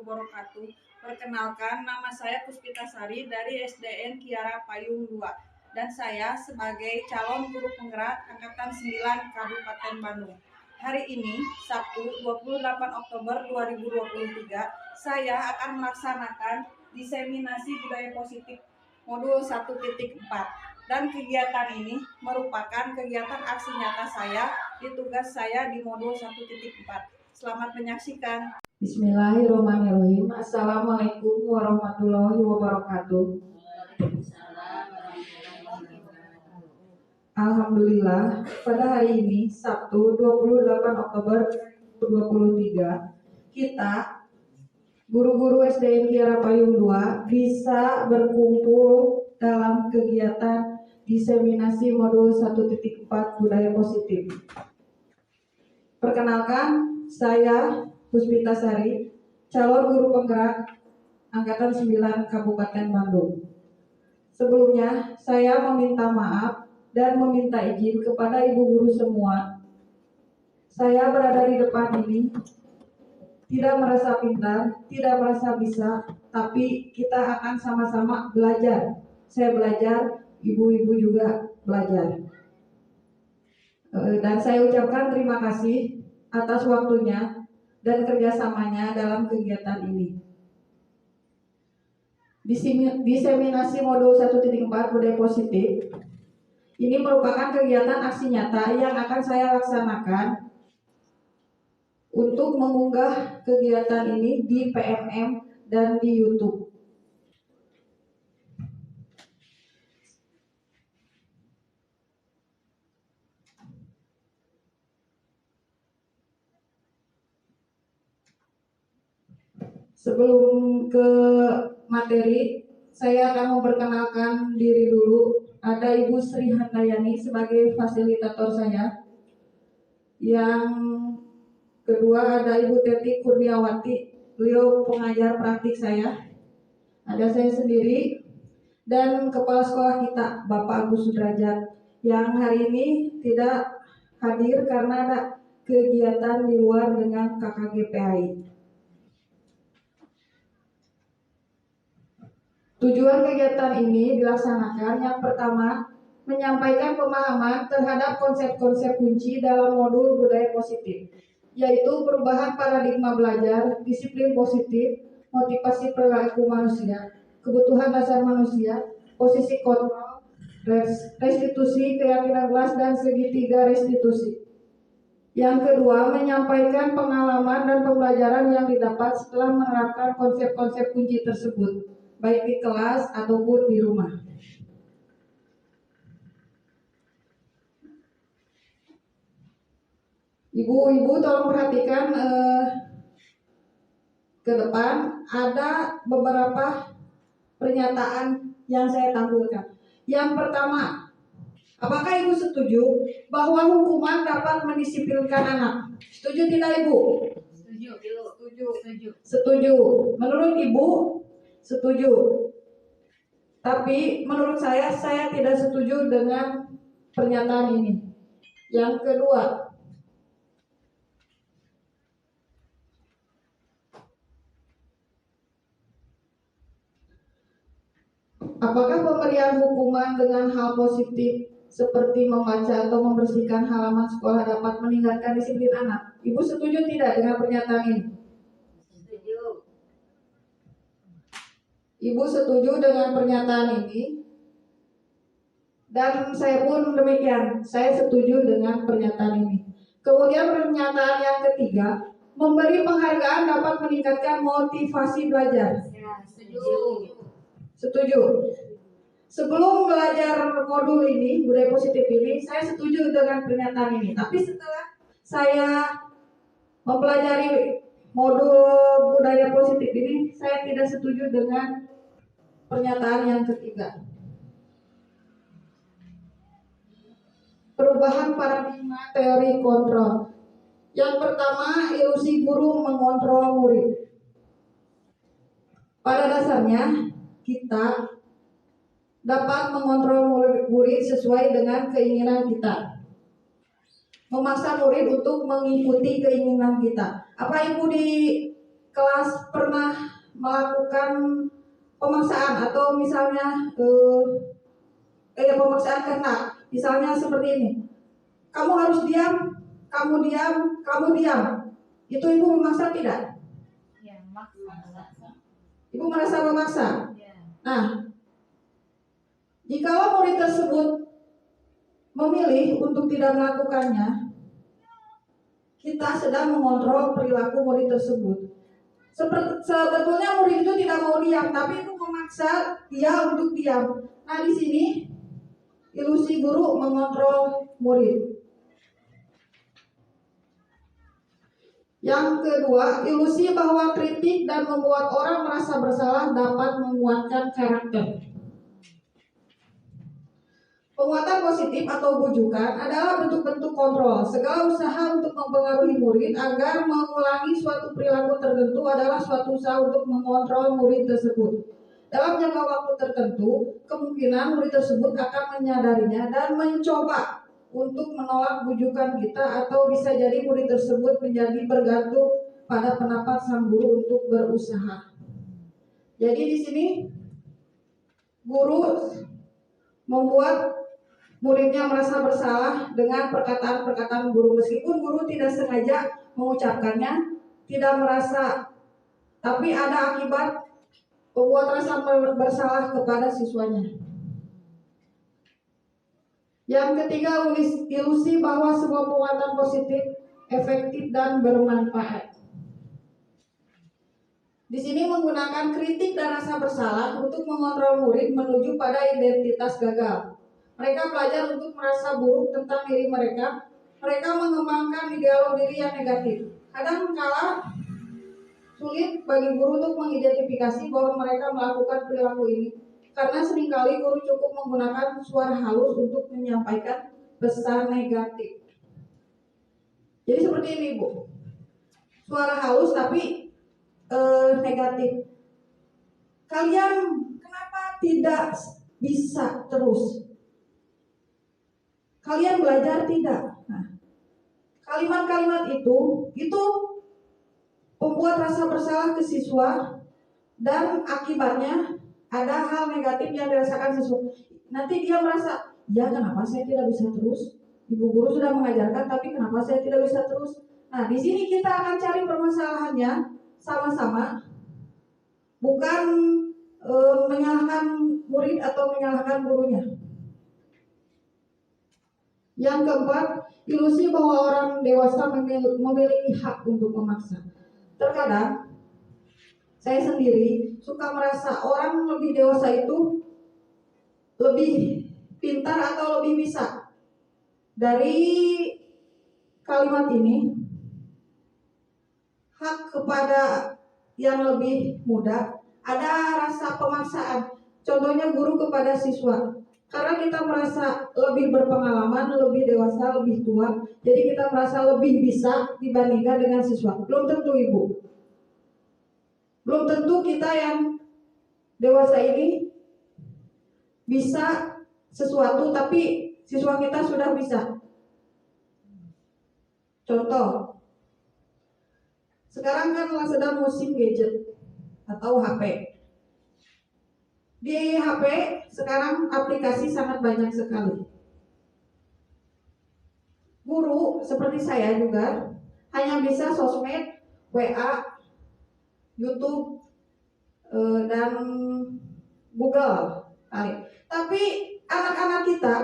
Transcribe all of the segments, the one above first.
wabarakatuh. Perkenalkan, nama saya Puspitasari dari SDN Kiara Payung 2 dan saya sebagai calon guru penggerak Angkatan 9 Kabupaten Bandung. Hari ini, Sabtu 28 Oktober 2023, saya akan melaksanakan diseminasi budaya positif modul 1.4. Dan kegiatan ini merupakan kegiatan aksi nyata saya di tugas saya di modul 1.4. Selamat menyaksikan. Bismillahirrahmanirrahim. Assalamualaikum warahmatullahi wabarakatuh. Alhamdulillah, pada hari ini Sabtu 28 Oktober 2023, kita guru-guru SDN Kiara Payung 2 bisa berkumpul dalam kegiatan diseminasi modul 1.4 budaya positif. Perkenalkan, saya Puspitasari, calon guru penggerak Angkatan 9 Kabupaten Bandung. Sebelumnya, saya meminta maaf dan meminta izin kepada ibu guru semua. Saya berada di depan ini tidak merasa pintar, tidak merasa bisa, tapi kita akan sama-sama belajar. Saya belajar, ibu-ibu juga belajar. Dan saya ucapkan terima kasih atas waktunya dan kerjasamanya dalam kegiatan ini. Diseminasi modul 1.4 budaya positif ini merupakan kegiatan aksi nyata yang akan saya laksanakan untuk mengunggah kegiatan ini di PMM dan di YouTube. Sebelum ke materi, saya akan memperkenalkan diri dulu. Ada Ibu Sri Handayani sebagai fasilitator saya. Yang kedua ada Ibu Teti Kurniawati, beliau pengajar praktik saya. Ada saya sendiri dan kepala sekolah kita, Bapak Agus Sudrajat, yang hari ini tidak hadir karena ada kegiatan di luar dengan KKGPAI. Tujuan kegiatan ini dilaksanakan yang pertama, menyampaikan pemahaman terhadap konsep-konsep kunci dalam modul budaya positif, yaitu perubahan paradigma belajar, disiplin positif, motivasi perilaku manusia, kebutuhan dasar manusia, posisi kontrol, restitusi, keyakinan kelas, dan segitiga restitusi. Yang kedua, menyampaikan pengalaman dan pembelajaran yang didapat setelah menerapkan konsep-konsep kunci tersebut, baik di kelas ataupun di rumah. Ibu-ibu tolong perhatikan ke depan, ada beberapa pernyataan yang saya tampilkan. Yang pertama, apakah ibu setuju bahwa hukuman dapat mendisiplinkan anak? Setuju tidak ibu? Setuju. Menurut ibu setuju. Tapi menurut saya tidak setuju dengan pernyataan ini. Yang kedua, apakah pemberian hukuman dengan hal positif seperti membaca atau membersihkan halaman sekolah dapat meningkatkan disiplin anak? Ibu setuju tidak dengan pernyataan ini? Setuju. Ibu setuju dengan pernyataan ini, dan saya pun demikian. Saya setuju dengan pernyataan ini. Kemudian pernyataan yang ketiga, memberi penghargaan dapat meningkatkan motivasi belajar. Ya, setuju. Setuju. Sebelum belajar modul ini, budaya positif ini, saya setuju dengan pernyataan ini. Tapi setelah saya mempelajari modul budaya positif ini, saya tidak setuju dengan pernyataan yang ketiga. Perubahan paradigma teori kontrol. Yang pertama, ilusi guru mengontrol murid. Pada dasarnya, kita dapat mengontrol murid sesuai dengan keinginan kita. Memaksa murid untuk mengikuti keinginan kita. Apa ibu di kelas pernah melakukan pemaksaan atau misalnya pemaksaan kehendak, misalnya seperti ini, kamu harus diam, kamu diam, kamu diam, itu ibu memaksa tidak? Ya, maksa. Ibu merasa memaksa. Ya. Nah, jikalau murid tersebut memilih untuk tidak melakukannya, kita sedang mengontrol perilaku murid tersebut. Sebetulnya murid itu tidak mau diam, tapi itu memaksa dia untuk diam. Nah, di sini ilusi guru mengontrol murid. Yang kedua, ilusi bahwa kritik dan membuat orang merasa bersalah dapat menguatkan karakter. Penguatan positif atau bujukan adalah bentuk-bentuk kontrol. Segala usaha untuk mempengaruhi murid agar mengulangi suatu perilaku tertentu adalah suatu usaha untuk mengontrol murid tersebut. Dalam jangka waktu tertentu, kemungkinan murid tersebut akan menyadarinya dan mencoba untuk menolak bujukan kita, atau bisa jadi murid tersebut menjadi bergantung pada pendapat sang guru untuk berusaha. Jadi di sini guru membuat muridnya merasa bersalah dengan perkataan-perkataan guru, meskipun guru tidak sengaja mengucapkannya, tidak merasa, tapi ada akibat membuat rasa bersalah kepada siswanya. Yang ketiga, ilusi bahwa sebuah penguatan positif efektif dan bermanfaat. Di sini menggunakan kritik dan rasa bersalah untuk mengontrol murid menuju pada identitas gagal. Mereka belajar untuk merasa buruk tentang diri mereka. Mereka mengembangkan ideal diri yang negatif. Kadang kala sulit bagi guru untuk mengidentifikasi bahwa mereka melakukan perilaku ini, karena seringkali guru cukup menggunakan suara halus untuk menyampaikan pesan negatif. Jadi seperti ini, Bu. Suara halus tapi negatif. Kalian kenapa tidak bisa terus? Kalian belajar tidak? Nah, kalimat-kalimat itu membuat rasa bersalah ke siswa, dan akibatnya ada hal negatif yang dirasakan siswa. Nanti dia merasa, ya kenapa saya tidak bisa terus? Ibu guru sudah mengajarkan, tapi kenapa saya tidak bisa terus? Nah, di sini kita akan cari permasalahannya sama-sama, bukan menyalahkan murid atau menyalahkan gurunya. Yang keempat, ilusi bahwa orang dewasa memiliki hak untuk memaksa. Terkadang saya sendiri suka merasa orang lebih dewasa itu lebih pintar atau lebih bisa. Dari kalimat ini, hak kepada yang lebih muda, ada rasa pemaksaan. Contohnya guru kepada siswa. Karena kita merasa lebih berpengalaman, lebih dewasa, lebih tua, jadi kita merasa lebih bisa dibandingkan dengan siswa. Belum tentu, Ibu. Belum tentu kita yang dewasa ini bisa sesuatu, tapi siswa kita sudah bisa. Contoh, sekarang kan sedang musim gadget atau HP. Di HP sekarang aplikasi sangat banyak sekali. Guru seperti saya juga hanya bisa sosmed, WA, YouTube, dan Google. Tapi anak-anak kita,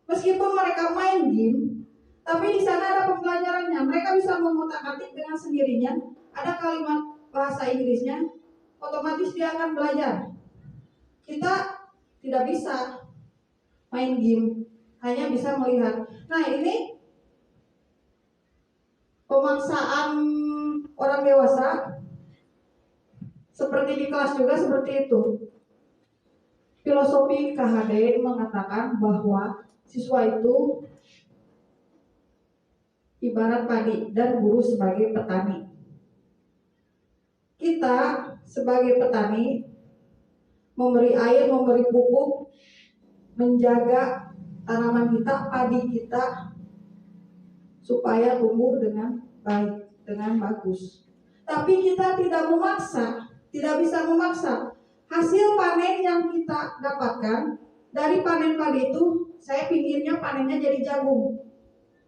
meskipun mereka main game, tapi di sana ada pembelajarannya. Mereka bisa mengotak-atik dengan sendirinya. Ada kalimat bahasa Inggrisnya, otomatis dia akan belajar. Kita tidak bisa main game, hanya bisa melihat. Nah, ini pemaksaan orang dewasa. Seperti di kelas juga seperti itu. Filosofi KHD mengatakan bahwa siswa itu ibarat padi dan guru sebagai petani. Kita sebagai petani memberi air, memberi pupuk, menjaga tanaman kita, padi kita, supaya tumbuh dengan baik, dengan bagus. Tapi kita tidak memaksa, tidak bisa memaksa. Hasil panen yang kita dapatkan dari panen padi itu, saya pinginnya panennya jadi jagung.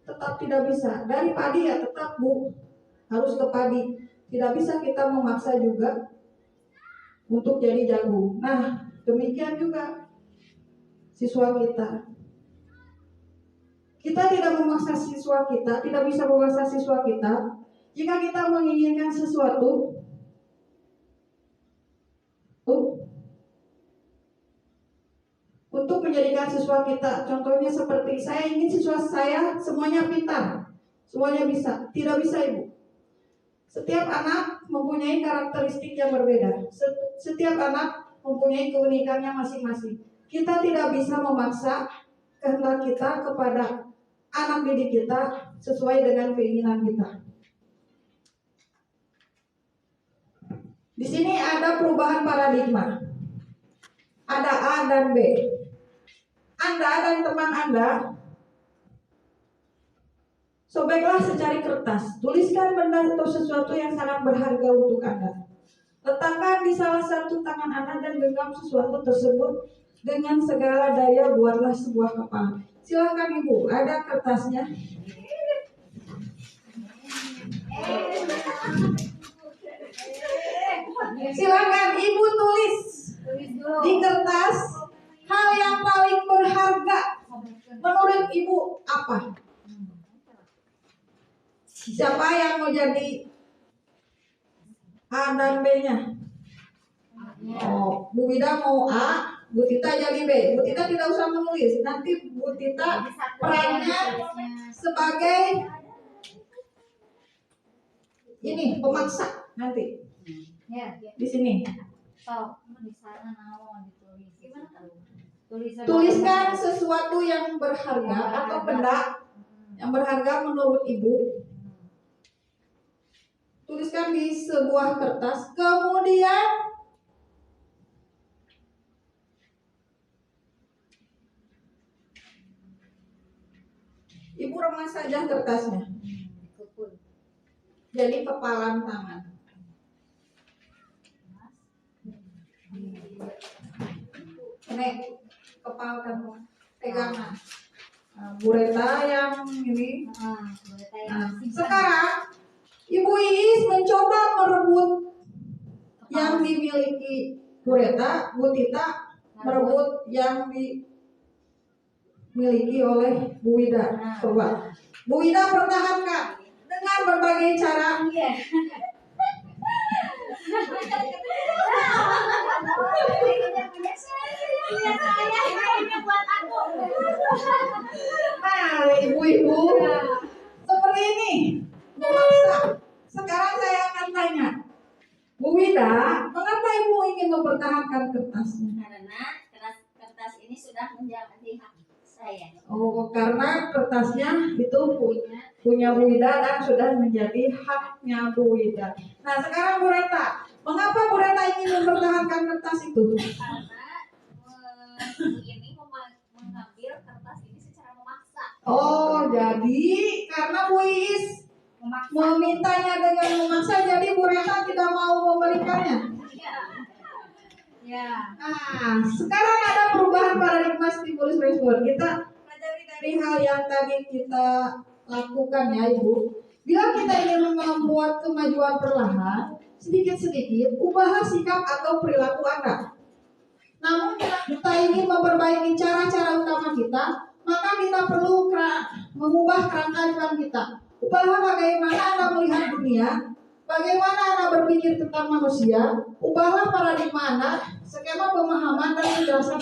Tetap tidak bisa. Dari padi ya tetap Bu, harus ke padi. Tidak bisa kita memaksa juga untuk jadi jagung. Nah, demikian juga siswa kita. Kita tidak memaksa siswa kita, tidak bisa memaksa siswa kita. Jika kita menginginkan sesuatu, untuk menjadikan siswa kita, contohnya seperti saya ingin siswa saya semuanya pintar, semuanya bisa. Tidak bisa Ibu. Setiap anak mempunyai karakteristik yang berbeda. Setiap anak mempunyai keunikannya masing-masing. Kita tidak bisa memaksa kehendak kita kepada anak didik kita sesuai dengan keinginan kita. Di sini ada perubahan paradigma. Ada A dan B. Anda dan teman Anda sobeklah secari kertas. Tuliskan benda atau sesuatu yang sangat berharga untuk Anda. Letakkan di salah satu tangan Anda dan genggam sesuatu tersebut dengan segala daya. Buatlah sebuah kapal. Silakan Ibu, ada kertasnya. Silakan Ibu tulis di kertas hal yang paling berharga menurut Ibu apa? Siapa yang mau jadi A dan B-nya? Oh, Bu Wida mau A, Bu Tita jadi B. Bu Tita tidak usah menulis. Nanti Bu Tita perannya sebagai ini pemaksa nanti. Ya, Di sini. so, di sana naon ditulis. Gimana? Tuliskan sesuatu yang berharga atau benda yang berharga menurut Ibu. Tuliskan di sebuah kertas. Kemudian Ibu remas saja kertasnya. Jadi kepalan tangan. Ini kepal kamu pegangan. Bu Reta yang ini. Nah, sekarang Ibu Iis mencoba merebut yang dimiliki Bu Reta. Bu Tita merebut yang dimiliki oleh Bu Wida. Coba Bu Wida pertahankan dengan berbagai cara. Nah, ibu-ibu seperti ini memaksa. Sekarang saya akan tanya, Bu Wida, mengapa Ibu ingin mempertahankan kertasnya? Karena kertas ini sudah menjadi hak saya. Oh, karena kertasnya itu punya Bu Wida dan sudah menjadi haknya Bu Wida. Nah, sekarang Bu Reta, mengapa Bu Reta ingin mempertahankan kertas itu? Karena ini mengambil kertas ini secara memaksa. Oh, jadi karena Bu Iis memintanya dengan memaksa, jadi Bu Reta tidak mau memberikannya. Ya. Nah, sekarang ada perubahan paradigma stimulus respon. Kita pelajari dari hal yang tadi kita lakukan ya Ibu. Bila kita ingin membuat kemajuan perlahan, sedikit-sedikit ubahlah sikap atau perilaku Anda. Namun kita ingin memperbaiki cara-cara utama kita, maka kita perlu mengubah kerangka iman kita. Ubahlah bagaimana Anda melihat dunia, bagaimana Anda berpikir tentang manusia. Ubahlah paradigma Anda, skema pemahaman dan penjelasan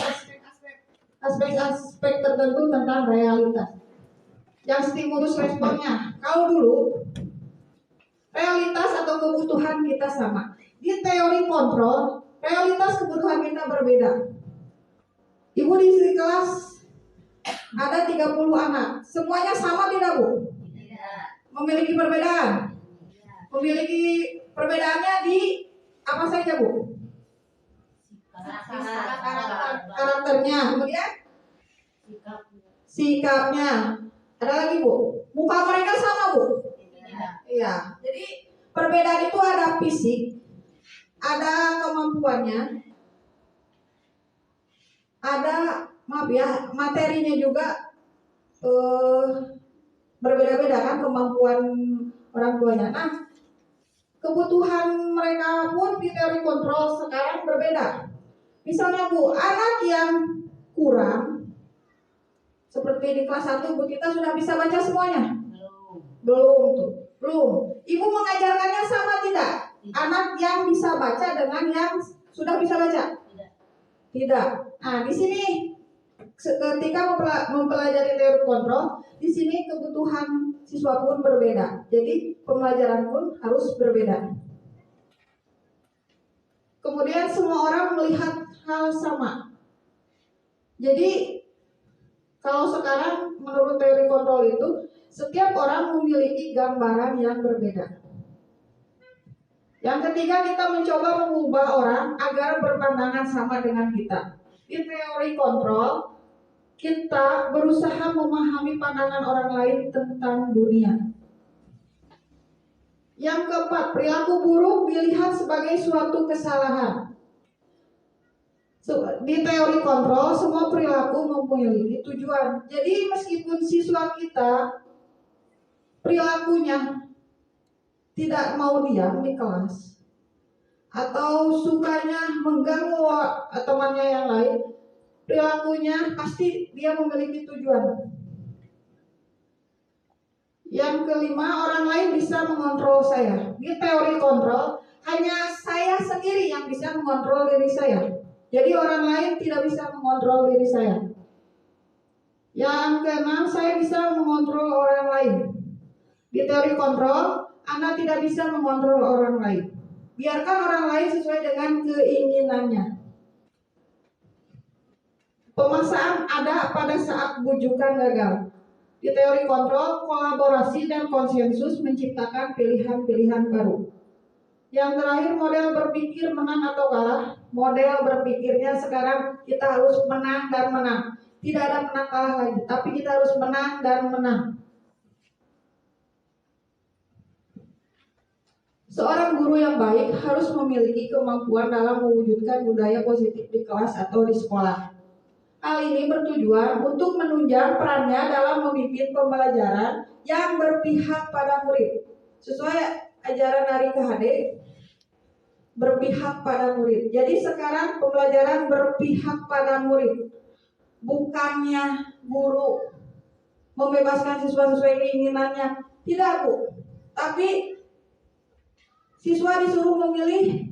aspek-aspek tertentu tentang realitas. Yang stimulus responnya, kalau dulu realitas atau kebutuhan kita sama. Di teori kontrol, realitas kebutuhan kita berbeda. Ibu di kelas ada 30 anak, semuanya sama tidak Bu? Tidak. Memiliki perbedaan? Memiliki perbedaannya di apa saja Bu? Karakternya, kemudian sikapnya. Ada lagi Bu? Muka mereka sama Bu? Tidak. Iya. Jadi Perbedaan itu ada fisik, ada kemampuannya, ada materinya juga berbeda-beda kan kemampuan orang tuanya. Nah, kebutuhan mereka pun di teori kontrol sekarang berbeda. Misalnya Bu, anak yang kurang seperti di kelas 1 Bu kita sudah bisa baca semuanya? Belum. Ibu mengajarkannya sama tidak? Anak yang bisa baca dengan yang sudah bisa baca? Tidak. Nah, di sini ketika mempelajari teori kontrol, di sini kebutuhan siswa pun berbeda. Jadi pembelajaran pun harus berbeda. Kemudian semua orang melihat hal sama. Jadi kalau sekarang menurut teori kontrol itu setiap orang memiliki gambaran yang berbeda. Yang ketiga, kita mencoba mengubah orang agar berpandangan sama dengan kita. Di teori kontrol, kita berusaha memahami pandangan orang lain tentang dunia. Yang keempat, perilaku buruk dilihat sebagai suatu kesalahan. Di teori kontrol, semua perilaku memiliki tujuan. Jadi meskipun siswa kita perilakunya tidak mau diam di kelas atau sukanya mengganggu temannya yang lain, perilakunya pasti dia memiliki tujuan. Yang kelima, orang lain bisa mengontrol saya. Di teori kontrol, hanya saya sendiri yang bisa mengontrol diri saya. Jadi orang lain tidak bisa mengontrol diri saya. Yang keenam, saya bisa mengontrol orang lain. Di teori kontrol, Anda tidak bisa mengontrol orang lain. Biarkan orang lain sesuai dengan keinginannya. Pemaksaan ada pada saat bujukan gagal. Di teori kontrol, kolaborasi dan konsensus menciptakan pilihan-pilihan baru. Yang terakhir, model berpikir menang atau kalah. Model berpikirnya sekarang kita harus menang dan menang. Tidak ada menang kalah lagi, tapi kita harus menang dan menang. Seorang guru yang baik harus memiliki kemampuan dalam mewujudkan budaya positif di kelas atau di sekolah. Hal ini bertujuan untuk menunjang perannya dalam memimpin pembelajaran yang berpihak pada murid. Sesuai ajaran dari KHD, berpihak pada murid. Jadi sekarang pembelajaran berpihak pada murid. Bukannya guru membebaskan siswa sesuai keinginannya. Tidak Bu. Tapi siswa disuruh memilih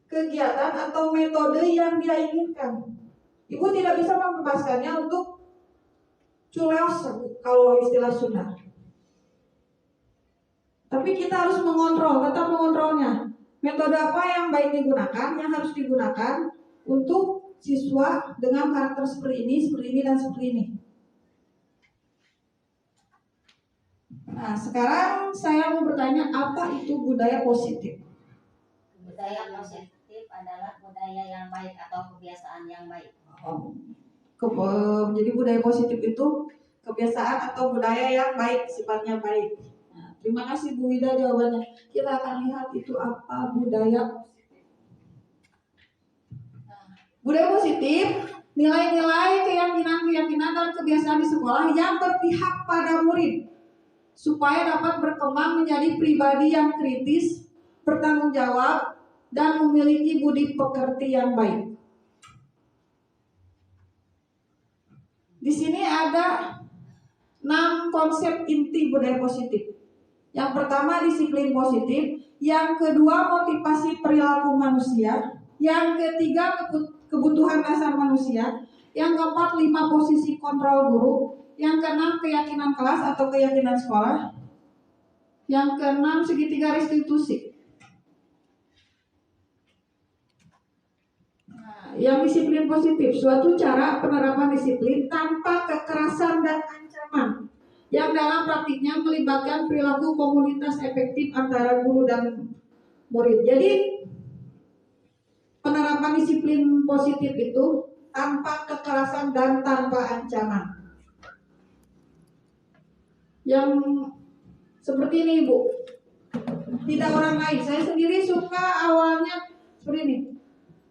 kegiatan atau metode yang dia inginkan. Ibu tidak bisa membebaskannya untuk culeos kalau istilah Sunda. Tapi kita harus mengontrol, tetap mengontrolnya. Metode apa yang baik digunakan, yang harus digunakan untuk siswa dengan karakter seperti ini, dan seperti ini. Nah, sekarang saya mau bertanya, apa itu budaya positif? Budaya positif adalah budaya yang baik atau kebiasaan yang baik. Jadi budaya positif itu kebiasaan atau budaya yang baik, sifatnya baik. Nah, terima kasih Bu Wida jawabannya. Kita akan lihat itu apa budaya positif. Budaya positif, nilai-nilai, keyakinan dan kebiasaan di sekolah yang berpihak pada murid supaya dapat berkembang menjadi pribadi yang kritis, bertanggung jawab, dan memiliki budi pekerti yang baik. Di sini ada 6 konsep inti budaya positif. Yang pertama, disiplin positif. Yang kedua, motivasi perilaku manusia. Yang ketiga, kebutuhan dasar manusia. Yang keempat, 5 posisi kontrol guru. Yang keenam, keyakinan kelas atau keyakinan sekolah. Yang keenam, segitiga restitusi. Yang disiplin positif, suatu cara penerapan disiplin tanpa kekerasan dan ancaman, yang dalam praktiknya melibatkan perilaku komunitas efektif antara guru dan murid. Jadi penerapan disiplin positif itu tanpa kekerasan dan tanpa ancaman. Yang seperti ini Bu, tidak orang lain. Saya sendiri suka awalnya seperti ini.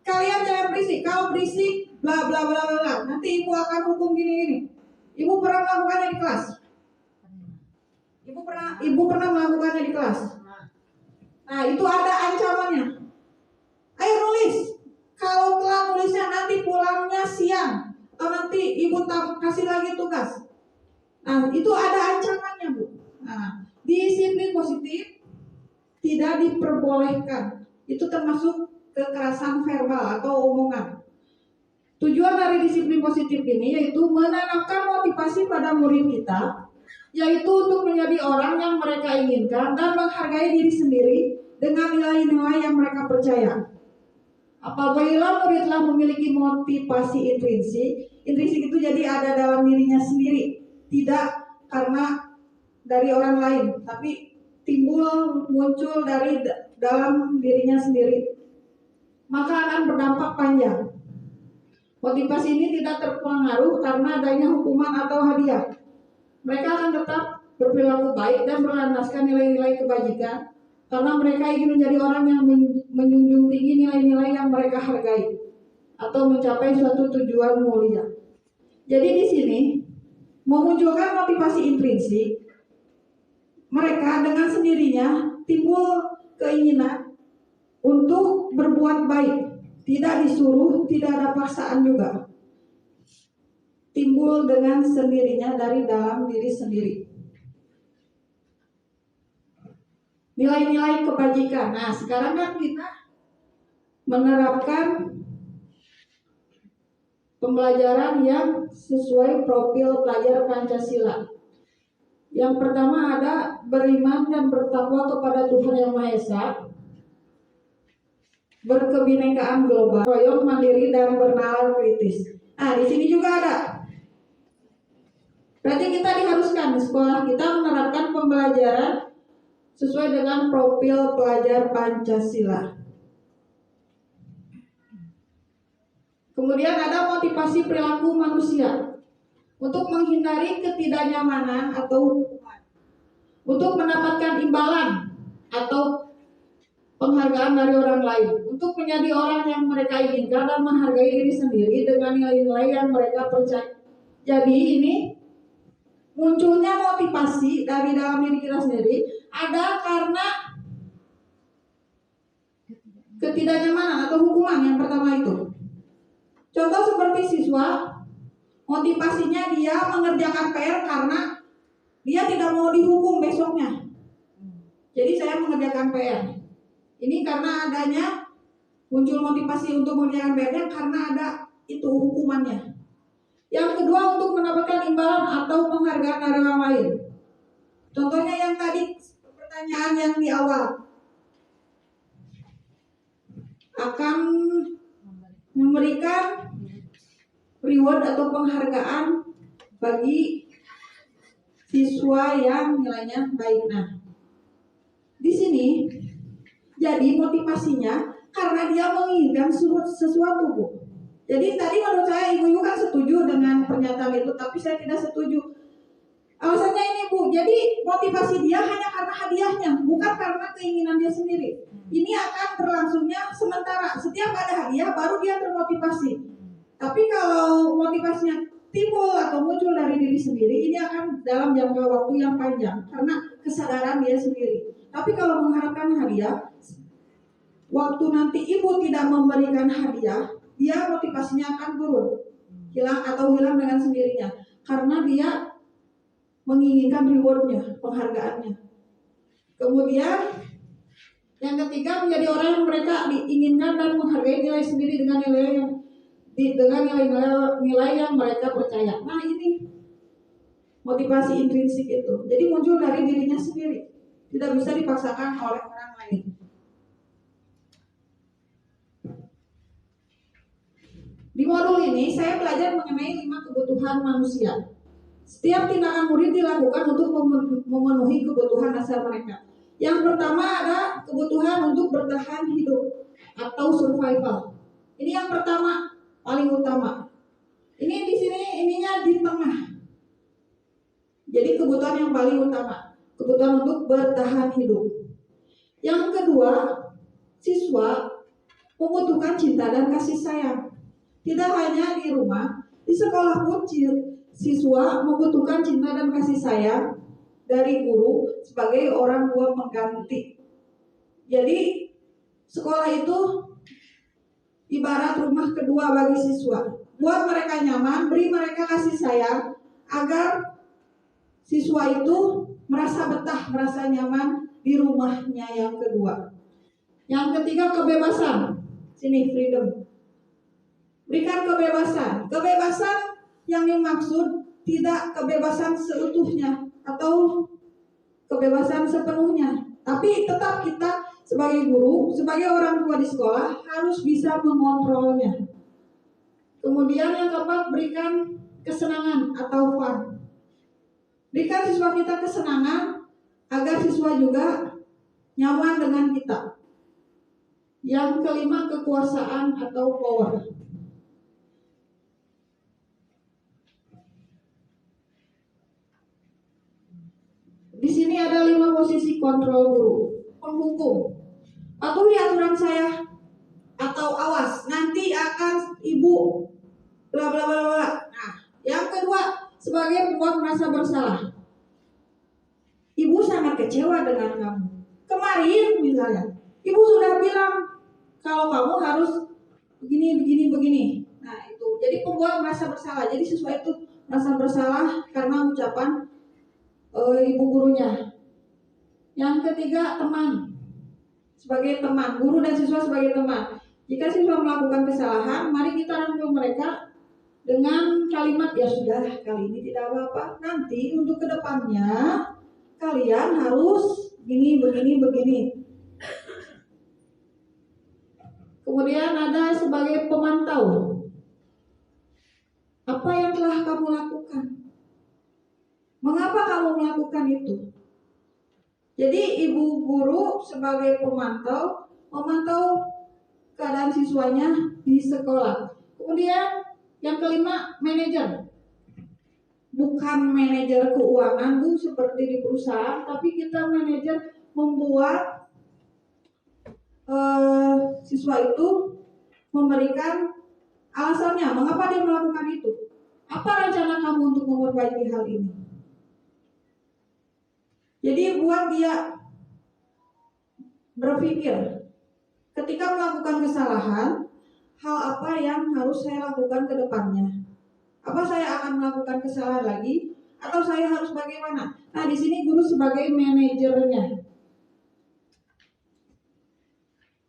Kalian jangan berisik. Kalau berisik, bla bla bla bla bla. Nanti ibu akan hukum gini-gini. Ibu pernah melakukannya di kelas? Ibu pernah melakukannya di kelas? Nah, itu ada ancamannya. Ayo nulis. Kalau telah nulisnya nanti pulangnya siang atau nanti ibu kasih lagi tugas. Nah, itu ada ancamannya, Bu. Nah, disiplin positif tidak diperbolehkan. Itu termasuk kekerasan verbal atau omongan. Tujuan dari disiplin positif ini yaitu menanamkan motivasi pada murid kita, yaitu untuk menjadi orang yang mereka inginkan dan menghargai diri sendiri dengan nilai-nilai yang mereka percaya. Apabila murid telah memiliki motivasi intrinsik itu jadi ada dalam dirinya sendiri, tidak karena dari orang lain, tapi muncul dari dalam dirinya sendiri, maka akan berdampak panjang. Motivasi ini tidak terpengaruh karena adanya hukuman atau hadiah. Mereka akan tetap berperilaku baik dan berlandaskan nilai-nilai kebajikan karena mereka ingin menjadi orang yang menjunjung tinggi nilai-nilai yang mereka hargai atau mencapai suatu tujuan mulia. Jadi di sini memunculkan motivasi intrinsik, mereka dengan sendirinya timbul keinginan untuk berbuat baik. Tidak disuruh, tidak ada paksaan juga. Timbul dengan sendirinya dari dalam diri sendiri. Nilai-nilai kebajikan. Nah, sekarang kan kita menerapkan pembelajaran yang sesuai profil pelajar Pancasila. Yang pertama ada beriman dan bertakwa kepada Tuhan Yang Maha Esa, berkebinekaan global, royong mandiri dan bernalar kritis. Nah, di sini juga ada. Berarti kita diharuskan di sekolah kita menerapkan pembelajaran sesuai dengan profil pelajar Pancasila. Kemudian ada motivasi perilaku manusia untuk menghindari ketidaknyamanan atau hukuman, untuk mendapatkan imbalan atau penghargaan dari orang lain, untuk menjadi orang yang mereka inginkan dan menghargai diri sendiri dengan nilai-nilai yang mereka percaya. Jadi ini munculnya motivasi dari dalam diri kita sendiri ada karena ketidaknyamanan atau hukuman yang pertama itu. Contoh seperti siswa, motivasinya dia mengerjakan PR karena dia tidak mau dihukum besoknya. Jadi saya mengerjakan PR. Ini karena adanya muncul motivasi untuk mengerjakan PR-nya karena ada itu hukumannya. Yang kedua untuk mendapatkan imbalan atau penghargaan dari orang lain. Contohnya yang tadi pertanyaan yang di awal, akan memberikan reward atau penghargaan bagi siswa yang nilainya baik. Nah, di sini jadi motivasinya karena dia menginginkan sesuatu, Bu. Jadi tadi menurut saya ibu kan setuju dengan pernyataan itu, tapi saya tidak setuju. Alasannya ini, Bu, jadi motivasi dia hanya karena hadiahnya, bukan karena keinginan dia sendiri. Ini akan berlangsungnya sementara. Setiap ada hadiah baru dia termotivasi. Tapi kalau motivasinya timbul atau muncul dari diri sendiri, ini akan dalam jangka waktu yang panjang karena kesadaran dia sendiri. Tapi kalau mengharapkan hadiah, waktu nanti ibu tidak memberikan hadiah, dia motivasinya akan turun, hilang dengan sendirinya, karena dia menginginkan rewardnya, penghargaannya. Kemudian yang ketiga menjadi orang yang mereka diinginkan dan menghargai nilai sendiri dengan nilai yang mereka percaya. Nah, ini motivasi intrinsik itu. Jadi muncul dari dirinya sendiri, tidak bisa dipaksakan oleh orang lain. Di modul ini saya belajar mengenai 5 kebutuhan manusia. Setiap tindakan murid dilakukan untuk memenuhi kebutuhan dasar mereka. Yang pertama ada kebutuhan untuk bertahan hidup atau survival. Ini yang pertama, paling utama. Ini di sini ininya di tengah. Jadi kebutuhan yang paling utama, kebutuhan untuk bertahan hidup. Yang kedua, siswa membutuhkan cinta dan kasih sayang. Tidak hanya di rumah, di sekolah pun siswa membutuhkan cinta dan kasih sayang dari guru sebagai orang tua pengganti. Jadi sekolah itu ibarat rumah kedua bagi siswa. Buat mereka nyaman, beri mereka kasih sayang agar siswa itu merasa betah, merasa nyaman di rumahnya yang kedua. Yang ketiga, kebebasan. Sini, freedom. Berikan kebebasan. Kebebasan yang dimaksud tidak kebebasan seutuhnya atau kebebasan sepenuhnya, tapi tetap kita sebagai guru, sebagai orang tua di sekolah harus bisa mengontrolnya. Kemudian yang keempat, berikan kesenangan atau fun. Berikan siswa kita kesenangan agar siswa juga nyaman dengan kita. Yang kelima, kekuasaan atau power. Di sini ada 5 posisi kontrol guru. Penghukum, patuhi aturan saya, atau awas nanti akan ibu bla bla bla bla. Nah, yang kedua, sebagai pembuat merasa bersalah. Ibu sangat kecewa dengan kamu. Kemarin misalnya, ibu sudah bilang kalau kamu harus begini. Nah itu, jadi pembuat merasa bersalah. Jadi siswa itu merasa bersalah karena ucapan ibu gurunya. Yang ketiga, teman. Sebagai teman, guru dan siswa sebagai teman. Jika siswa melakukan kesalahan, mari kita rangkul mereka dengan kalimat, ya sudah, kali ini tidak apa-apa. Nanti untuk kedepannya kalian harus begini. Kemudian ada sebagai pemantau. Apa yang telah kamu lakukan? Mengapa kamu melakukan itu? Jadi ibu guru sebagai pemantau, memantau keadaan siswanya di sekolah. Kemudian yang kelima, manajer. Bukan manajer keuangan Bu seperti di perusahaan, tapi kita manajer membuat siswa itu memberikan alasannya mengapa dia melakukan itu. Apa rencana kamu untuk memperbaiki hal ini? Jadi buat dia berpikir ketika melakukan kesalahan, hal apa yang harus saya lakukan ke depannya? Apa saya akan melakukan kesalahan lagi atau saya harus bagaimana? Nah, di sini guru sebagai manajernya.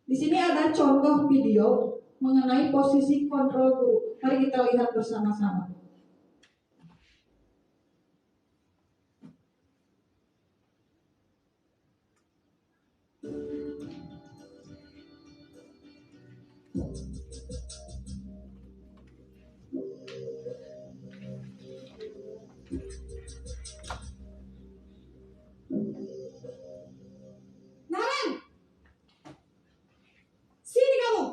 Di sini ada contoh video mengenai posisi kontrol guru. Mari kita lihat bersama-sama. Naren, sini kamu.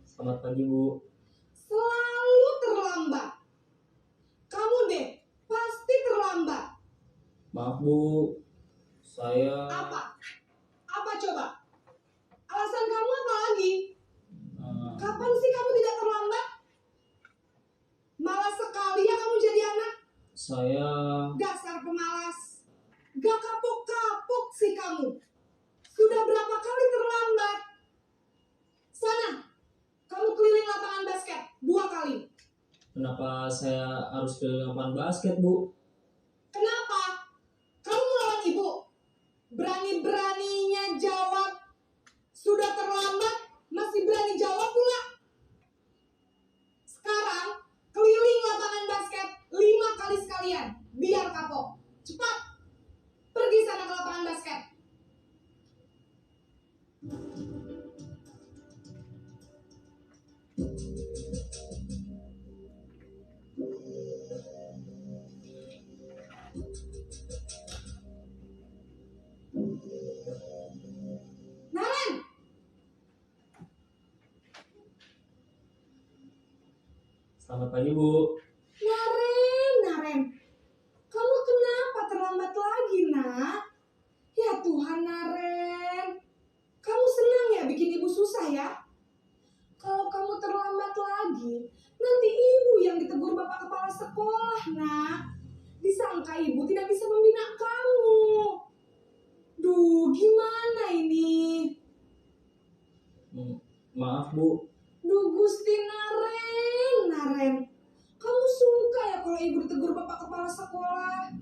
Selamat pagi, Bu. Selalu terlambat. Kamu deh, pasti terlambat. Maaf, Bu. Saya Apa? Apa coba? Alasan kamu apa lagi? Kapan sih kamu tidak terlambat? Malas sekali ya kamu jadi anak. saya Dasar pemalas. Gak kapok-kapok sih kamu. Sudah berapa kali terlambat? Sana, kamu keliling lapangan basket 2 kali. Kenapa saya harus ke lapangan basket, Bu? Kenapa? Kamu melawan ibu. Berani-beraninya jawab. Sudah terlambat, masih berani jawab pula. Sekarang, keliling lapangan basket 5 kali sekalian. Biar kapok. Cepat. Pergi sana ke lapangan basket. Naren, Selamat pagi, Bu. Naren. Kamu kenapa terlambat lagi, nak? sangka ibu tidak bisa membina kamu. Duh, gimana ini? Maaf Bu. Duh, Gusti Naren. Kamu suka ya kalau ibu ditegur bapak kepala sekolah?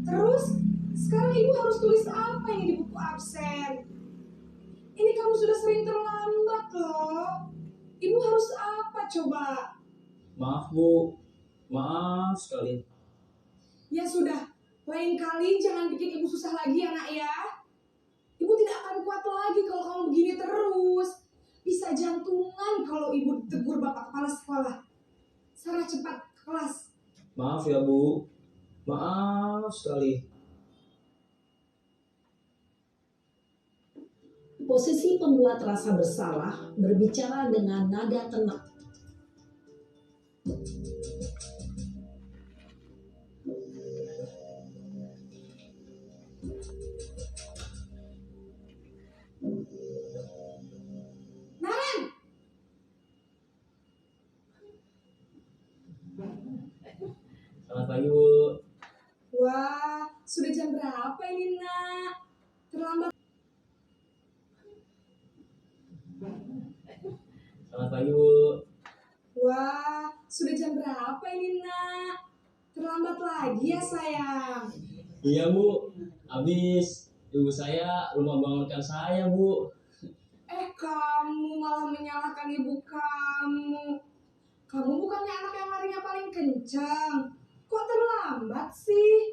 Terus, sekarang ibu harus tulis apa ini di buku absen? Ini kamu sudah sering terlambat loh. Ibu harus apa coba? Maaf Bu. Maaf sekali. Ya sudah, lain kali jangan bikin ibu susah lagi ya nak ya. Ibu tidak akan kuat lagi kalau kamu begini terus. Bisa jantungan kalau ibu ditegur bapak kepala sekolah. Sana cepat ke kelas. Maaf ya Bu. Maaf sekali. Posisi pembuat rasa bersalah berbicara dengan nada tenang. Naren, Selamat pagi Bu. wah sudah jam berapa ini nak? Terlambat. Selamat pagi Bu. Wah sudah jam berapa ini nak? Terlambat lagi ya sayang. Iya Bu. Habis ibu saya lupa bangunkan saya Bu. Kamu malah menyalahkan ibu kamu. Kamu bukannya anak yang larinya paling kencang. Kok terlambat sih?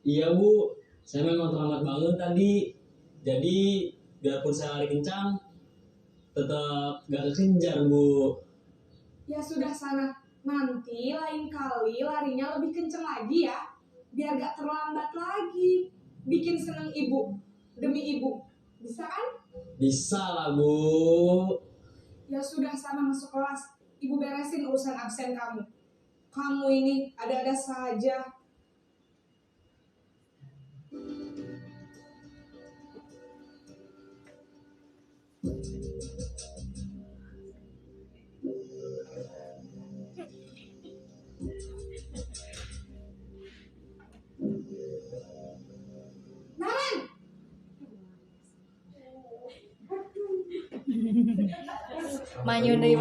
Iya Bu. Saya memang terlambat bangun tadi. Jadi biarpun saya lari kencang, tetap gak kekejar Bu. Ya sudah sana. Nanti lain kali larinya lebih kencang lagi ya. Biar gak terlambat lagi. Bikin seneng ibu. Demi ibu. Bisa kan? Bisa lah Bu. Ya sudah sana masuk kelas. Ibu beresin urusan absen kamu. Kamu ini ada-ada saja. Naren, Manyun deh.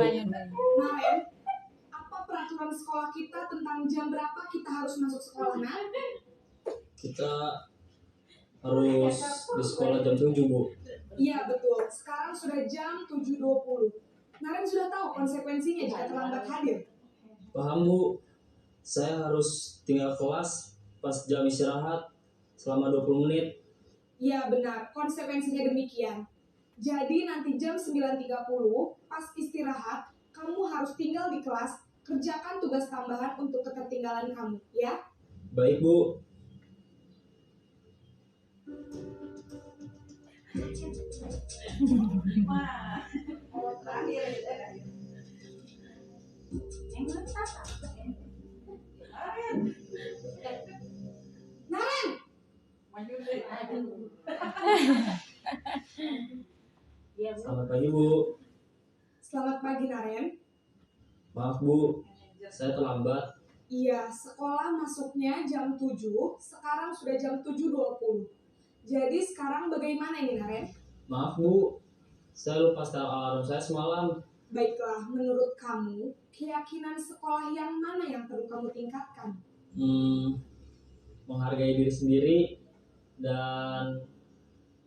Naren, apa peraturan sekolah kita tentang jam berapa kita harus masuk sekolah, Nak? Kita harus di sekolah jam 7 Bu. Iya betul, sekarang sudah jam 7.20. Naren sudah tahu konsekuensinya jika terlambat hadir. Paham Bu. Saya harus tinggal kelas pas jam istirahat selama 20 menit. Iya benar, konsekuensinya demikian. Jadi nanti jam 9.30 pas istirahat, kamu harus tinggal di kelas, kerjakan tugas tambahan untuk ketertinggalan kamu, ya? Baik Bu. Wah, terakhir gitu ya. Yang mana? Naren, Maju deh. Iya Bu. Selamat pagi Bu. selamat pagi Naren. Maaf Bu, saya terlambat. Iya, sekolah masuknya jam 7, sekarang sudah jam 7.20. Jadi sekarang bagaimana ini Naren? Maaf Bu, saya lupa setel alarm saya semalam. Baiklah, menurut kamu, keyakinan sekolah yang mana yang perlu kamu tingkatkan? Menghargai diri sendiri dan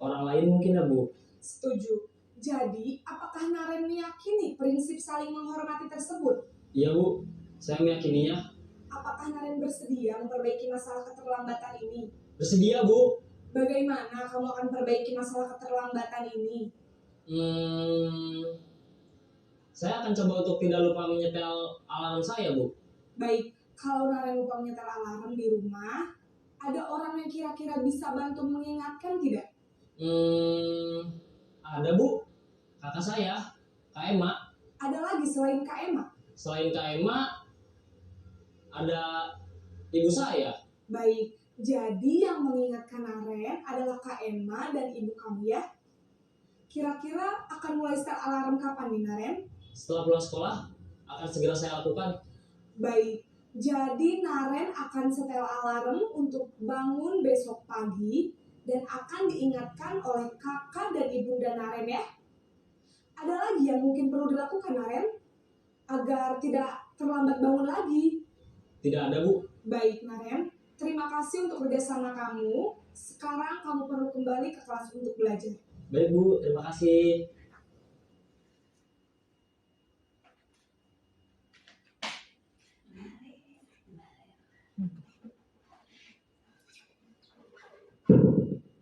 orang lain mungkin ya Bu. Setuju. Jadi, apakah Naren meyakini prinsip saling menghormati tersebut? Iya Bu, saya meyakininya. Apakah Naren bersedia memperbaiki masalah keterlambatan ini? Bersedia Bu. Bagaimana kamu akan perbaiki masalah keterlambatan ini? Saya akan coba untuk tidak lupa menyetel alarm saya Bu. Baik, kalau Naren lupa menyetel alarm di rumah, ada orang yang kira-kira bisa bantu mengingatkan tidak? Ada Bu, kakak saya, Kak Emma. Ada lagi selain Kak Emma? Selain Kak Emma, ada ibu saya. Baik, jadi yang mengingatkan Naren adalah Kak Emma dan ibu kamu ya? Kira-kira akan mulai start alarm kapan nih Naren? Setelah pulang sekolah, akan segera saya lakukan. Baik, Jadi Naren akan setel alarm untuk bangun besok pagi dan akan diingatkan oleh kakak dan ibunda Naren ya. Ada lagi yang mungkin perlu dilakukan Naren agar tidak terlambat bangun lagi? Tidak ada, Bu. Baik Naren, terima kasih untuk kerjasama kamu. Sekarang kamu perlu kembali ke kelas untuk belajar. Baik, Bu. Terima kasih.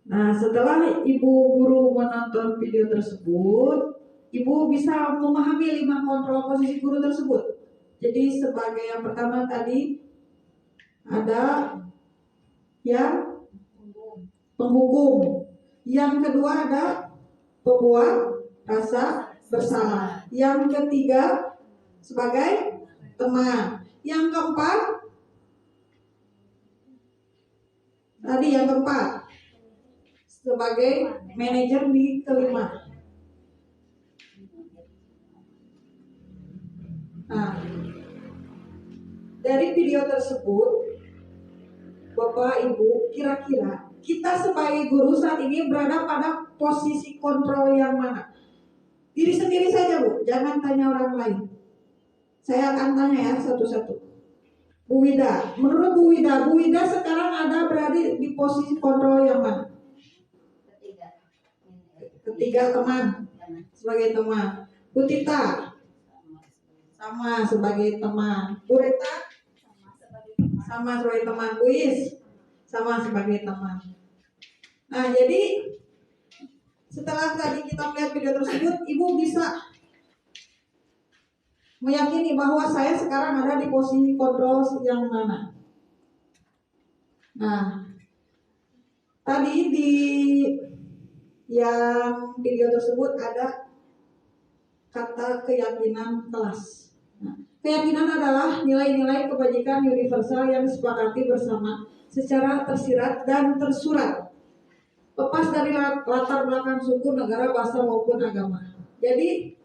Nah, setelah Ibu guru menonton video tersebut, Ibu bisa memahami 5 kontrol posisi guru tersebut. Jadi sebagai yang pertama tadi ada yang penghukum, yang kedua ada pembuat rasa bersalah, yang ketiga sebagai teman, yang keempat sebagai manajer di kelima. Nah, dari video tersebut, Bapak Ibu, kira-kira kita sebagai guru saat ini berada pada posisi kontrol yang mana? Diri sendiri saja, Bu, jangan tanya orang lain. Saya akan tanya ya satu-satu. Bu Wida, menurut Bu Wida sekarang berada di posisi kontrol yang mana? Ketiga, teman, sebagai teman. Bu Tita sama sebagai teman. Bu Rita sama sebagai teman. Bu Is sama sebagai teman. Nah, jadi setelah tadi kita melihat video tersebut, Ibu bisa meyakini bahwa saya sekarang ada di posisi kontrol yang mana. Nah, tadi di yang video tersebut ada kata keyakinan kelas. Nah, keyakinan adalah nilai-nilai kebajikan universal yang disepakati bersama secara tersirat dan tersurat, lepas dari latar belakang suku, negara, bahasa maupun agama. Jadi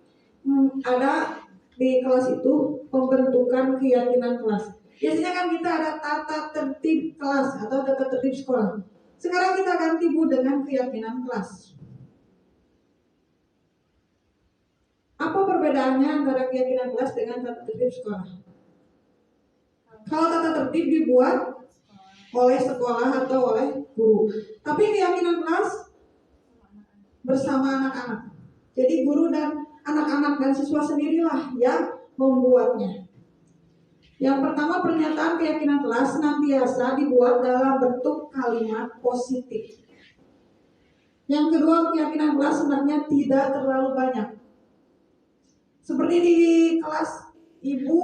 ada di kelas itu pembentukan keyakinan kelas. Biasanya kan kita ada tata tertib kelas atau tata tertib sekolah. Sekarang kita ganti, Bu, dengan keyakinan kelas. Apa perbedaannya antara keyakinan kelas dengan tata tertib sekolah? Kalau tata tertib dibuat oleh sekolah atau oleh guru, tapi keyakinan kelas bersama anak-anak. Jadi guru dan anak-anak dan siswa sendirilah yang membuatnya. Yang pertama, pernyataan keyakinan kelas senantiasa dibuat dalam bentuk kalimat positif. Yang kedua, keyakinan kelas sebenarnya tidak terlalu banyak. Seperti di kelas Ibu,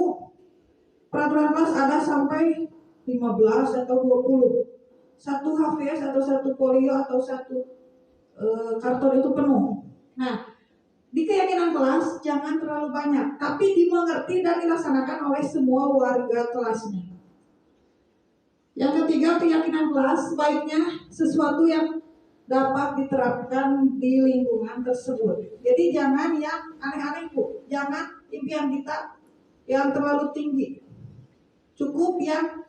peraturan kelas ada sampai 15 atau 20. Satu HVS atau satu folio atau satu karton itu penuh. Nah, di keyakinan kelas jangan terlalu banyak, tapi dimengerti dan dilaksanakan oleh semua warga kelasnya. Yang ketiga, keyakinan kelas sebaiknya sesuatu yang dapat diterapkan di lingkungan tersebut. Jadi jangan yang aneh-aneh, Bu. Jangan impian kita yang terlalu tinggi. Cukup yang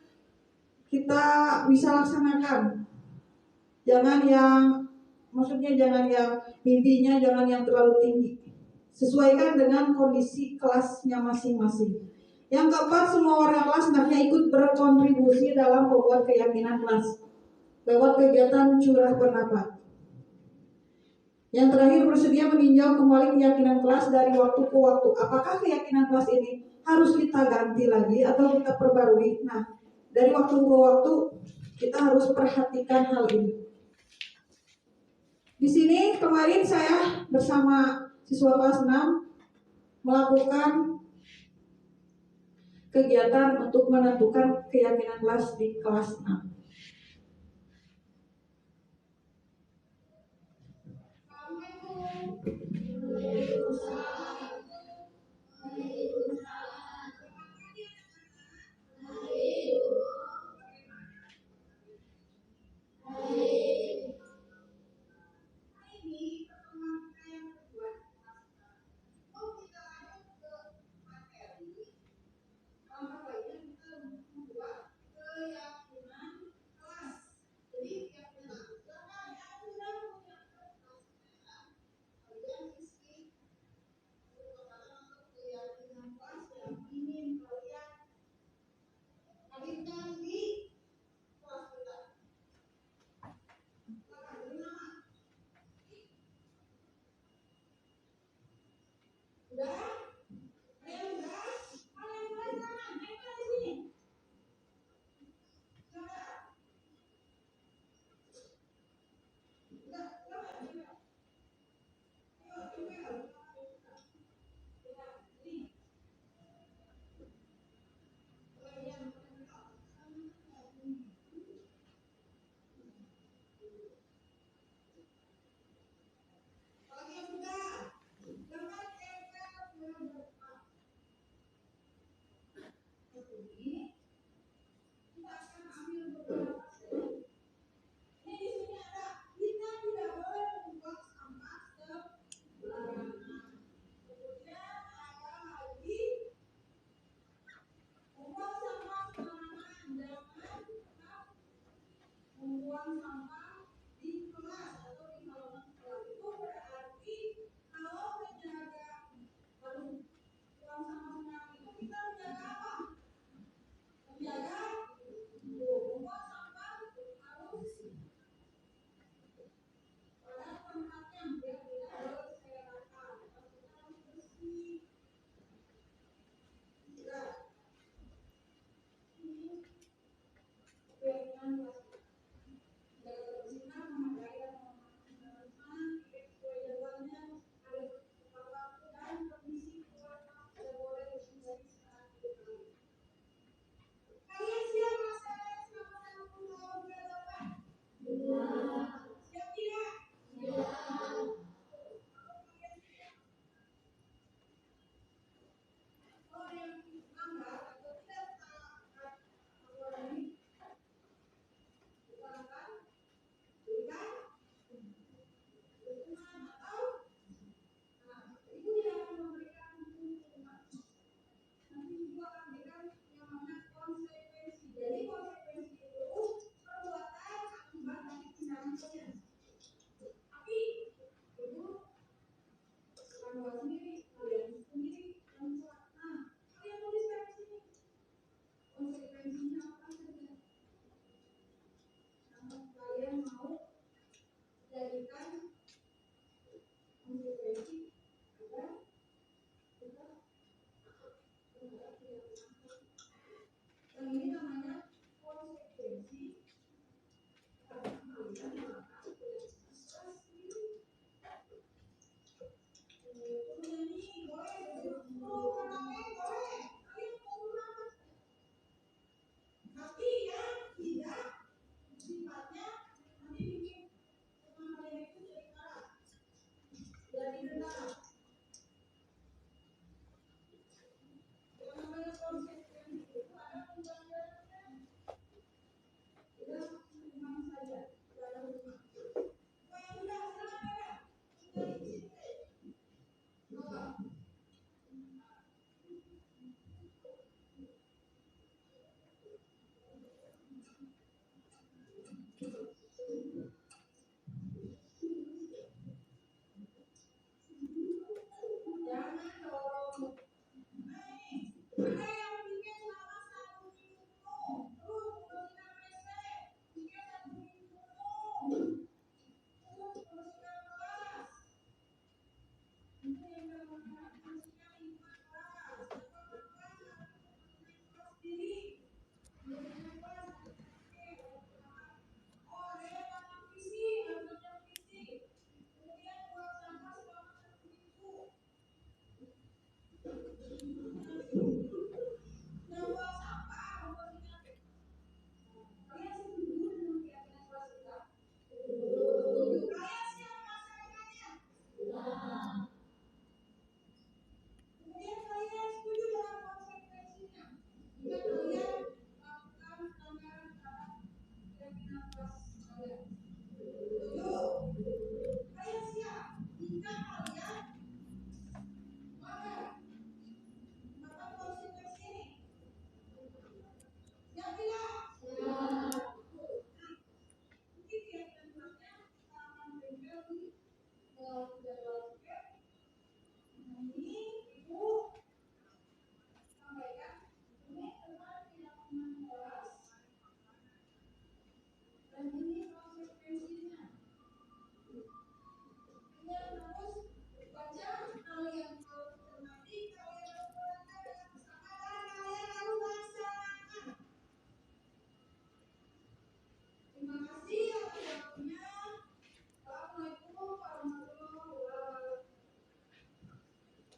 kita bisa laksanakan. Jangan yang mimpinya jangan yang terlalu tinggi. Sesuaikan dengan kondisi kelasnya masing-masing. Yang keempat, semua warga kelas hendaknya ikut berkontribusi dalam membuat keyakinan kelas lewat kegiatan curah pendapat. Yang terakhir, bersedia meninjau kembali keyakinan kelas dari waktu ke waktu. Apakah keyakinan kelas ini harus kita ganti lagi atau kita perbarui? Nah, dari waktu ke waktu kita harus perhatikan hal ini. Di sini kemarin saya bersama siswa kelas 6 melakukan kegiatan untuk menentukan keyakinan kelas di kelas 6.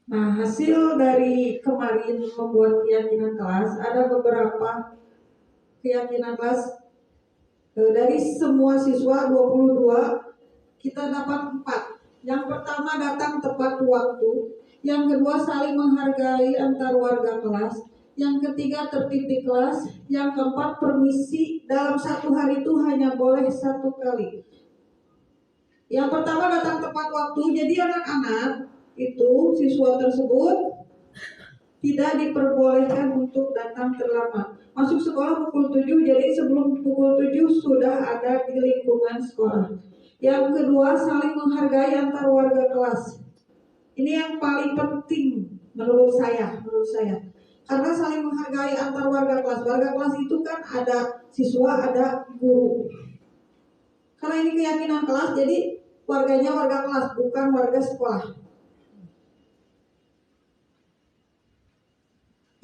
Nah, hasil dari kemarin membuat keyakinan kelas, ada beberapa keyakinan kelas dari semua siswa 22, kita dapat 4. Yang pertama, datang tepat waktu. Yang kedua, saling menghargai antar warga kelas. Yang ketiga, tertib di kelas. Yang keempat, permisi dalam satu hari itu hanya boleh 1 kali. Yang pertama, datang tepat waktu. Jadi anak-anak itu, siswa tersebut tidak diperbolehkan untuk datang terlambat. Masuk sekolah pukul 7, jadi sebelum pukul 7 sudah ada di lingkungan sekolah. Yang kedua, saling menghargai antar warga kelas. Ini yang paling penting menurut saya. Karena saling menghargai antar warga kelas. Warga kelas itu kan ada siswa, ada guru. Karena ini keyakinan kelas, jadi warganya warga kelas, bukan warga sekolah.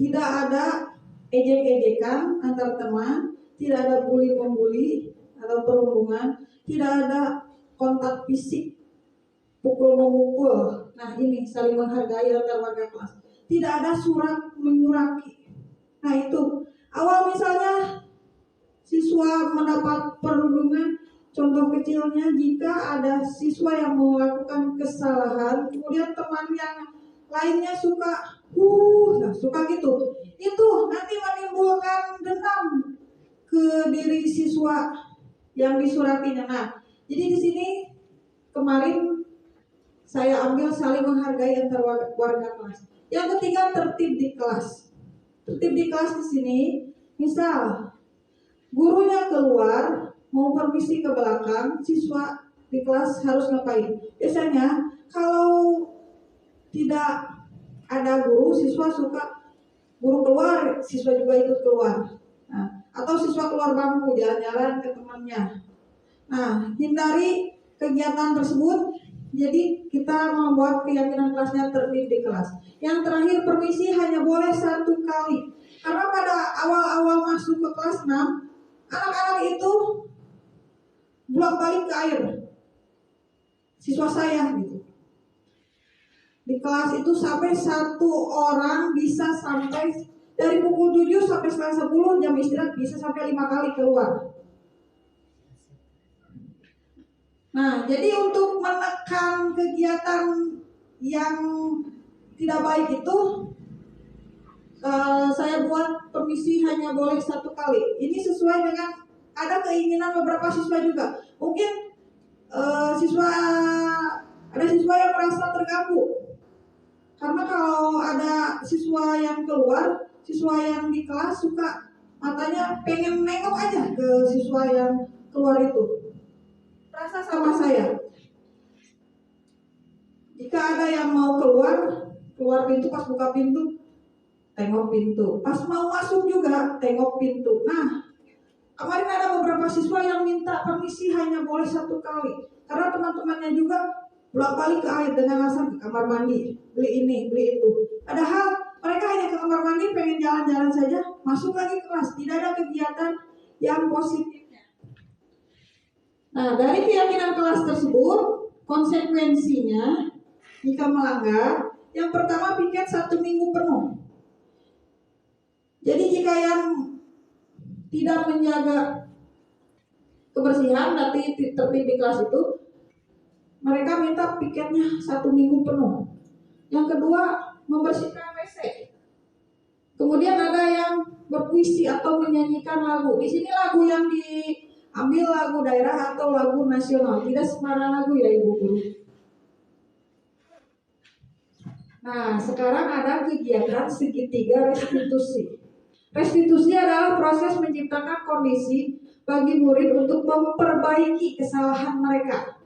Tidak ada ejek-ejekan antar teman, tidak ada bully-membuli atau perundungan, tidak ada kontak fisik, pukul-memukul. Nah, ini saling menghargai antar warga kelas. Tidak ada surat menyurati. Nah, itu awal misalnya siswa mendapat perundungan, contoh kecilnya jika ada siswa yang melakukan kesalahan, kemudian teman yang lainnya suka gitu, itu nanti menimbulkan dendam ke diri siswa yang disuratinya. Nah, jadi di sini kemarin saya ambil saling menghargai antar warga kelas. Yang ketiga, tertib di kelas. Tertib di kelas di sini, misal gurunya keluar mau permisi ke belakang, siswa di kelas harus ngapain? Biasanya kalau tidak ada guru, siswa suka guru keluar, siswa juga ikut keluar. Nah, atau siswa keluar bangku jalan-jalan ke temannya. Nah, hindari kegiatan tersebut. Jadi kita membuat keyakinan kelasnya tertib di kelas. Yang terakhir, permisi hanya boleh 1 kali. Karena pada awal-awal masuk ke kelas 6, anak-anak itu bolak-balik ke air. Siswa saya gitu. Di kelas itu sampai 1 orang bisa sampai dari pukul 7 sampai setengah 10 jam istirahat bisa sampai 5 kali keluar. Nah, jadi untuk menekan kegiatan yang tidak baik itu, saya buat permisi hanya boleh 1 kali. Ini sesuai dengan ada keinginan beberapa siswa juga. Mungkin ada siswa yang merasa terganggu. Karena kalau ada siswa yang keluar, siswa yang di kelas suka matanya pengen nengok aja ke siswa yang keluar itu. Rasa sama saya. Jika ada yang mau keluar pintu, pas buka pintu, tengok pintu. Pas mau masuk juga, tengok pintu. Nah, kemarin ada beberapa siswa yang minta permisi hanya boleh 1 kali. Karena teman-temannya juga bolak-balik ke air dengan alasan ke kamar mandi, beli ini, beli itu. Padahal mereka hanya ke kamar mandi pengen jalan-jalan saja, masuk lagi kelas, tidak ada kegiatan yang positifnya. Nah, dari keyakinan kelas tersebut, konsekuensinya jika melanggar, yang pertama piket 1 minggu penuh. Jadi jika yang tidak menjaga kebersihan, nanti tertib di kelas itu, mereka minta piketnya 1 minggu penuh. Yang kedua, membersihkan WC. Kemudian ada yang berpuisi atau menyanyikan lagu. Di sini lagu yang diambil lagu daerah atau lagu nasional, tidak sembarang lagu ya Ibu Guru. Nah, sekarang ada kegiatan segitiga restitusi. Restitusi adalah proses menciptakan kondisi bagi murid untuk memperbaiki kesalahan mereka,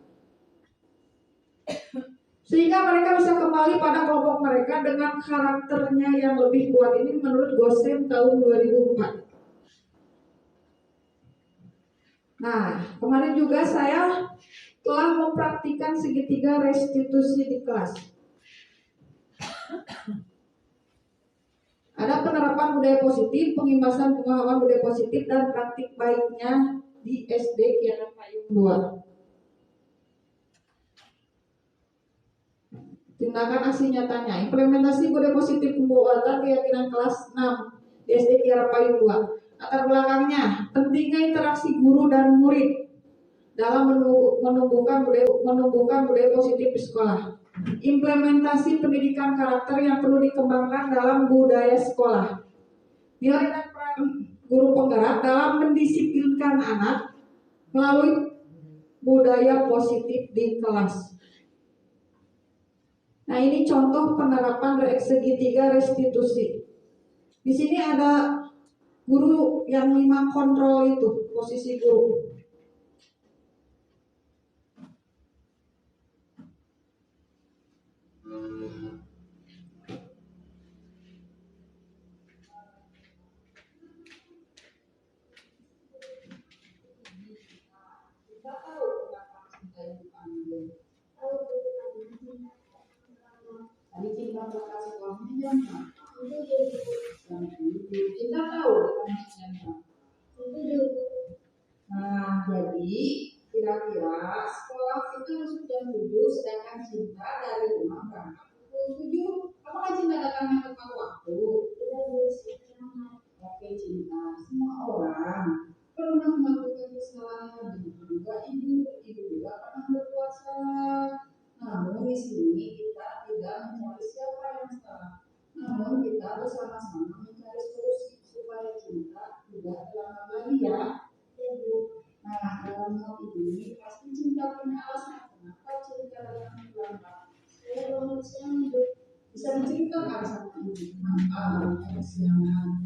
sehingga mereka bisa kembali pada kelompok mereka dengan karakternya yang lebih kuat. Ini menurut Gosen tahun 2004. Nah, kemarin juga saya telah mempraktikkan segitiga restitusi di kelas. Ada penerapan budaya positif, pengimbasan pemahaman budaya positif, dan praktik baiknya di SD Kiara Payung 2. Tindakan aksi nyatanya, implementasi budaya positif pembuatan keyakinan kelas 6 di SD Kiara Payung 2. Latar belakangnya, pentingnya interaksi guru dan murid dalam menumbuhkan budaya positif di sekolah. Implementasi pendidikan karakter yang perlu dikembangkan dalam budaya sekolah. Nilai dan peran guru penggerak dalam mendisiplinkan anak melalui budaya positif di kelas. Nah, ini contoh penerapan segitiga restitusi. Di sini ada guru yang 5 kontrol itu, posisi guru. Tadi cinta bakal sekolahnya kita tahu nah, jadi kira-kira sekolah kita masuk jam 7, sedangkan cinta dari rumah berangkat pukul 7. Apakah cinta datangnya tepat waktu? Oke, cinta, semua orang pernah melakukan kesalahan, juga ibu juga pernah berbuat salah. Namun di sini kita tidak mencari siapa yang salah, namun kita bersama-sama mencari solusi supaya cinta tidak terlambat lagi ya. Nah, dalam hal ini pasti cinta punya alasan kenapa cinta datang terlambat. Bisa diceritakan alasan ini? Kenapa kesiangan?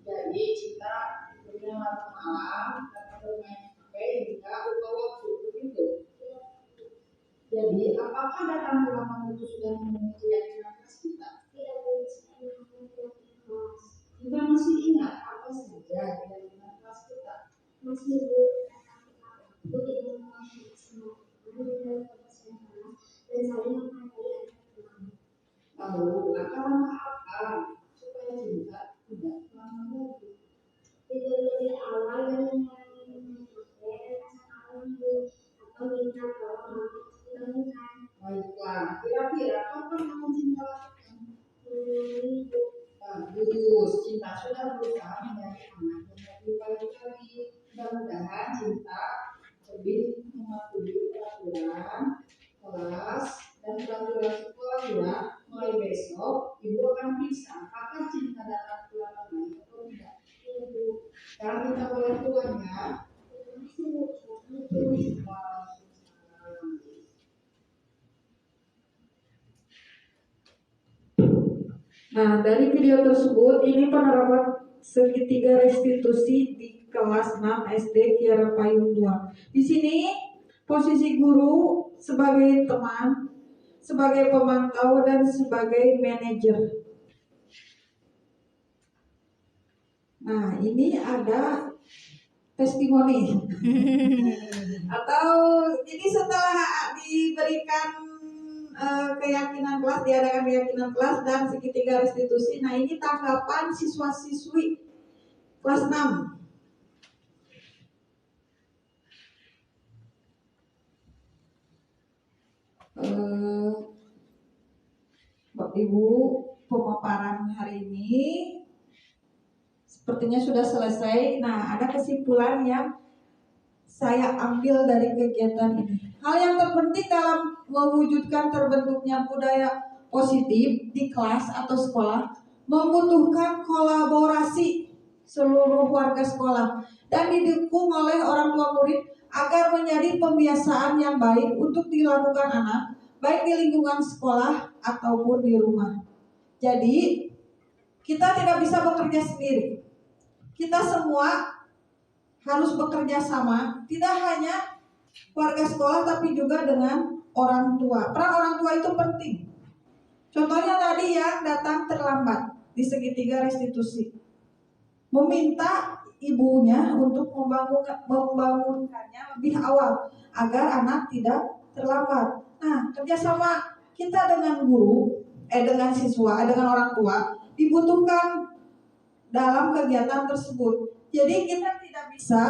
Jadi cinta punya malam dan bermain HP hingga lupa waktu begitu. Jadi apakah datang terlambat itu sudah memenuhi keyakinan kita? Kita masih ingat apa saja keyakinan kelas kita? Lalu langkah-langkah apa supaya cinta tidak terlambat lagi? Baiklah, kira-kira apa yang cinta lakukan? Bagus, cinta sudah berusaha menjadi anak yang lebih baik lagi. Mudah-mudahan cinta lebih mematuhi peraturan kelas dan peraturan sekolah ya. Mulai besok ibu akan periksa apakah cinta dapat terlambat lagi atau tidak. Sekarang kita boleh pulang ya. Nah, dari video tersebut ini penerapan segitiga restitusi di kelas 6 SD Kiara Payung 2. Di sini posisi guru sebagai teman, sebagai pemantau dan sebagai manajer. Nah, ini ada testimoni atau ini setelah diberikan keyakinan kelas, diadakan keyakinan kelas dan segitiga restitusi. Nah, ini tanggapan siswa-siswi kelas 6. Bapak Ibu, pemaparan hari ini sepertinya sudah selesai. Nah, ada kesimpulan yang saya ambil dari kegiatan ini. Hal yang terpenting dalam mewujudkan terbentuknya budaya positif di kelas atau sekolah membutuhkan kolaborasi seluruh warga sekolah dan didukung oleh orang tua murid agar menjadi pembiasaan yang baik untuk dilakukan anak, baik di lingkungan sekolah ataupun di rumah. Jadi, kita tidak bisa bekerja sendiri. Kita semua harus bekerja sama, tidak hanya warga sekolah tapi juga dengan orang tua. Peran orang tua itu penting. Contohnya tadi yang datang terlambat di segitiga restitusi, meminta ibunya untuk membangunkannya lebih awal agar anak tidak terlambat. Nah, kerjasama kita dengan guru, dengan siswa, dengan orang tua dibutuhkan dalam kegiatan tersebut. Jadi kita tidak bisa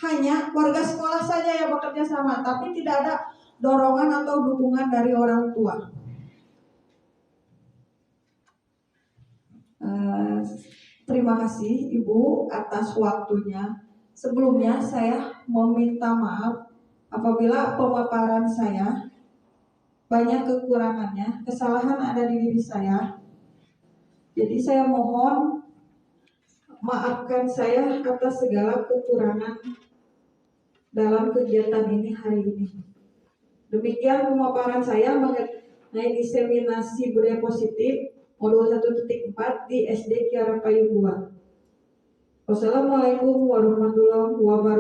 hanya warga sekolah saja yang bekerja sama, tapi tidak ada dorongan atau dukungan dari orang tua. Terima kasih Ibu atas waktunya. Sebelumnya saya meminta maaf apabila pemaparan saya banyak kekurangannya, kesalahan ada di diri saya. Jadi saya mohon maafkan saya atas segala kekurangan dalam kegiatan ini hari ini. Demikian pemaparan saya mengenai diseminasi budaya positif modul 1.4 di SD Kiara Payung 2. Wassalamualaikum warahmatullahi wabarakatuh.